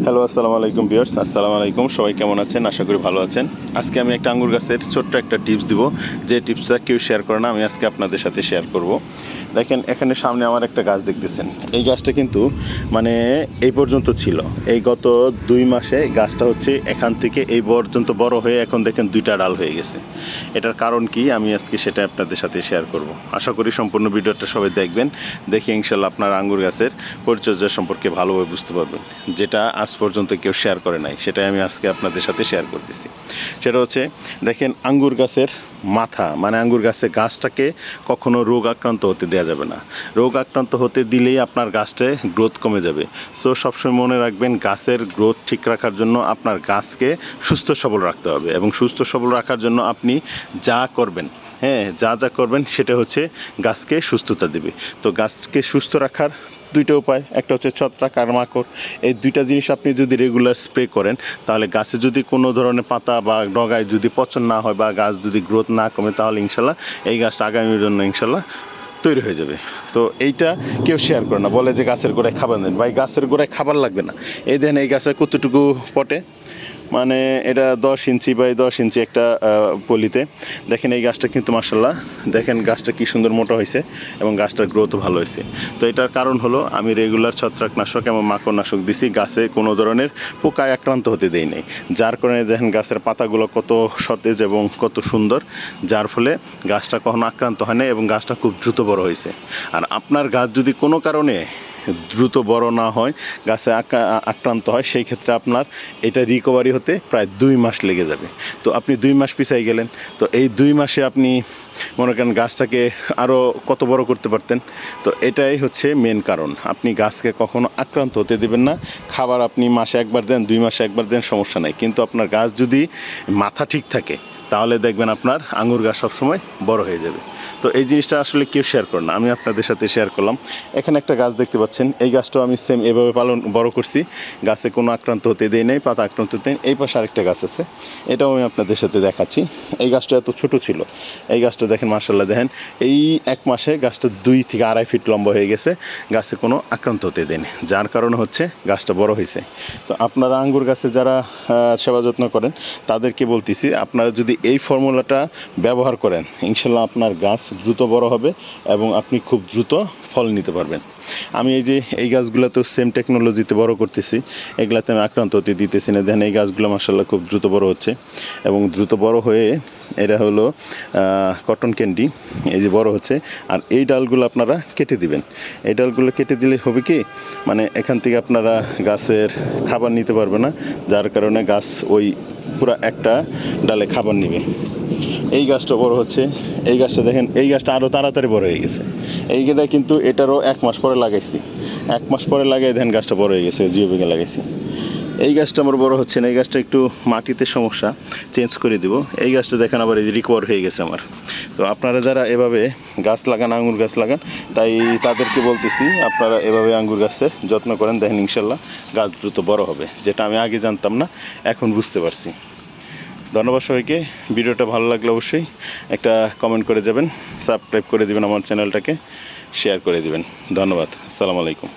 Hello, আসসালামু আলাইকুম viewers. আসসালামু আলাইকুম, সবাই কেমন আছেন? আশা করি ভালো আছেন। আজকে আমি একটা আঙ্গুর গাছের ছোট্ট একটা টিপস দিব, যে টিপসটা কেউ শেয়ার করে না, আমি আজকে আপনাদের সাথে শেয়ার করব। দেখেন, এখানে সামনে আমার একটা গাছ দেখতেছেন। এই গাছটা কিন্তু মানে এই পর্যন্ত ছিল। এই গত 2 মাসে গাছটা হচ্ছে এখান থেকে এই পর্যন্ত বড় হয়ে এখন দেখেন 2টা ডাল হয়ে গেছে। এটার কারণ কি, আমি আজকে সেটা আপনাদের সাথে শেয়ার করব। আশা করি সম্পূর্ণ ভিডিওটা সবাই দেখবেন। দেখে ইনশাল্লাহ আপনার আঙ্গুর গাছের পরিচর্যা সম্পর্কে ভালোভাবে বুঝতে পারবেন, যেটা আজ পর্যন্ত কেউ শেয়ার করে নাই। সেটাই আমি আজকে আপনাদের সাথে শেয়ার করতেছি। সেটা হচ্ছে, দেখেন, আঙ্গুর গাছের মাথা মানে আঙ্গুর গাছের গাছটাকে কখনো রোগ আক্রান্ত হতে দেওয়া যাবে না। রোগ আক্রান্ত হতে দিলেই আপনার গাছটায় গ্রোথ কমে যাবে। সো সবসময় মনে রাখবেন, গাছের গ্রোথ ঠিক রাখার জন্য আপনার গাছকে সুস্থ সবল রাখতে হবে, এবং সুস্থ সবল রাখার জন্য আপনি যা করবেন, যা করবেন সেটা হচ্ছে গাছকে সুস্থতা দেবে। তো গাছকে সুস্থ রাখার 2টা উপায়, একটা হচ্ছে ছত্রাক আর মাকড়। এই 2টা জিনিস আপনি যদি রেগুলার স্প্রে করেন, তাহলে গাছে যদি কোনো ধরনের পাতা বা ডগায় যদি পচন না হয় বা গাছ যদি গ্রোথ না কমে, তাহলে ইনশাল্লাহ এই গাছটা আগামীর জন্য ইনশাল্লাহ তৈরি হয়ে যাবে। তো এইটা কেউ শেয়ার করে না, বলে যে গাছের গোড়ায় খাবার দেন। ভাই, গাছের গোড়ায় খাবার লাগবে না। এই দেখেন, এই গাছের কতটুকু পটে, মানে এটা 10 ইঞ্চি বাই 10 ইঞ্চি একটা পলিতে। দেখেন, এই গাছটা কিন্তু মাশাআল্লাহ, দেখেন গাছটা কি সুন্দর মোটা হয়েছে এবং গাছটার গ্রোথও ভালো হয়েছে। তো এটার কারণ হলো আমি রেগুলার ছত্রাকনাশক এবং মাকড়নাশক দিছি, গাছে কোনো ধরনের পোকায় আক্রান্ত হতে দেই নাই। যার কারণে দেখেন গাছের পাতাগুলো কত সতেজ এবং কত সুন্দর, যার ফলে গাছটা কখনো আক্রান্ত হয় না এবং গাছটা খুব দ্রুত বড় হয়েছে। আর আপনার গাছ যদি কোনো কারণে দ্রুত বড় না হয়, গাছে আক্রান্ত হয়, সেই ক্ষেত্রে আপনার এটা রিকভারি হতে প্রায় 2 মাস লেগে যাবে। তো আপনি 2 মাস পিছাই গেলেন। তো এই 2 মাসে আপনি মনে করেন গাছটাকে আরও কত বড় করতে পারতেন। তো এটাই হচ্ছে মেন কারণ, আপনি গাছকে কখনো আক্রান্ত হতে দেবেন না। খাবার আপনি মাসে একবার দেন, 2 মাসে একবার দেন, সমস্যা নাই। কিন্তু আপনার গাছ যদি মাথা ঠিক থাকে, তাহলে দেখবেন আপনার আঙুর গাছ সবসময় বড় হয়ে যাবে। তো এই জিনিসটা আসলে কেউ শেয়ার করে না, আমি আপনাদের সাথে শেয়ার করলাম। এখানে একটা গাছ দেখতে পাচ্ছেন, এই গাছটাও আমি সেম এভাবে বড় করছি। গাছে কোনো আক্রান্ত হতে দেই নাই, পাতা আক্রান্ত হতে। এই পাশে আরেকটা গাছ আছে, এটাও আমি আপনাদের সাথে দেখাচ্ছি। এই গাছটা এত ছোট ছিল, এই গাছটা দেখেন মাশাআল্লাহ, দেখেন এই 1 মাসে গাছটা 2 থেকে 2.5 ফিট লম্বা হয়ে গেছে। গাছে কোনো আক্রান্ত হতে দেয়নি, যার কারণে হচ্ছে গাছটা বড় হয়েছে। তো আপনারা আঙ্গুর গাছে যারা সেবা যত্ন করেন, তাদেরকে বলতেছি, আপনারা যদি এই ফর্মুলাটা ব্যবহার করেন, ইনশাল্লাহ আপনার গাছ দ্রুত বড় হবে এবং আপনি খুব দ্রুত ফল নিতে পারবেন। আমি এই গাছগুলোতেও সেম টেকনোলজিতে বড় করতেছি, এগুলাতে আমি আক্রান্ত হতে দিতেছি না। দেখেন, এই গাছগুলো মাশাআল্লাহ খুব দ্রুত বড় হচ্ছে এবং দ্রুত বড় হয়ে এরা হলো কটন ক্যান্ডি, এই যে বড় হচ্ছে। আর এই ডালগুলো আপনারা কেটে দিবেন। এই ডালগুলো কেটে দিলে হবে কি, মানে এখান থেকে আপনারা গাছের খাবার নিতে পারবে না, যার কারণে গাছ ওই পুরো একটা ডালে খাবার নেবে। এই গাছটা বড় হচ্ছে, এই গাছটা দেখেন, এই গাছটা আরও তাড়াতাড়ি বড় হয়ে গেছে। এই গেদা কিন্তু এটারও 1 মাস পরে লাগাইছি, 1 মাস পরে লাগাই দেখেন গাছটা বড় হয়ে গেছে, জিও বেগে লাগাইছি। এই গাছটা আমার বড় হচ্ছে না, এই গাছটা একটু মাটিতে সমস্যা, চেঞ্জ করে দিব। এই গাছটা দেখেন আবার এই রিকভার হয়ে গেছে আমার। তো আপনারা যারা এভাবে গাছ লাগান, আঙ্গুর গাছ লাগান, তাই তাদেরকে বলতেছি আপনারা এভাবে আঙ্গুর গাছের যত্ন করেন, দেখেন ইনশাল্লাহ গাছ দ্রুত বড় হবে, যেটা আমি আগে জানতাম না, এখন বুঝতে পারছি। ধন্যবাদ সবাইকে। ভিডিওটা ভালো লাগলে অবশ্যই একটা কমেন্ট করে যাবেন, সাবস্ক্রাইব করে দিবেন আমার চ্যানেলটাকে, শেয়ার করে দিবেন। ধন্যবাদ। আসসালামু আলাইকুম।